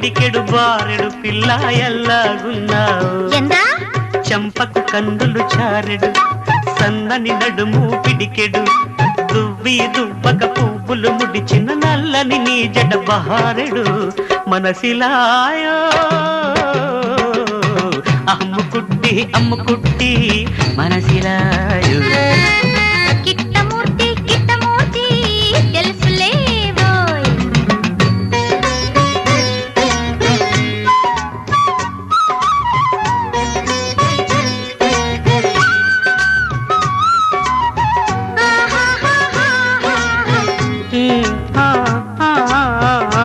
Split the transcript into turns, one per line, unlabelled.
పిడికెడు బారెడు పిల్ల ఎల్లాగున్నావు చంపకు కన్నులు చారెడు సన్నని నడుము పిడికెడు దువ్వి దువ్వక పువ్వులు ముడిచిన నల్లని నీ జడ బహారెడు మనసిలాయో అమ్ముకుట్టి మనసిలాయో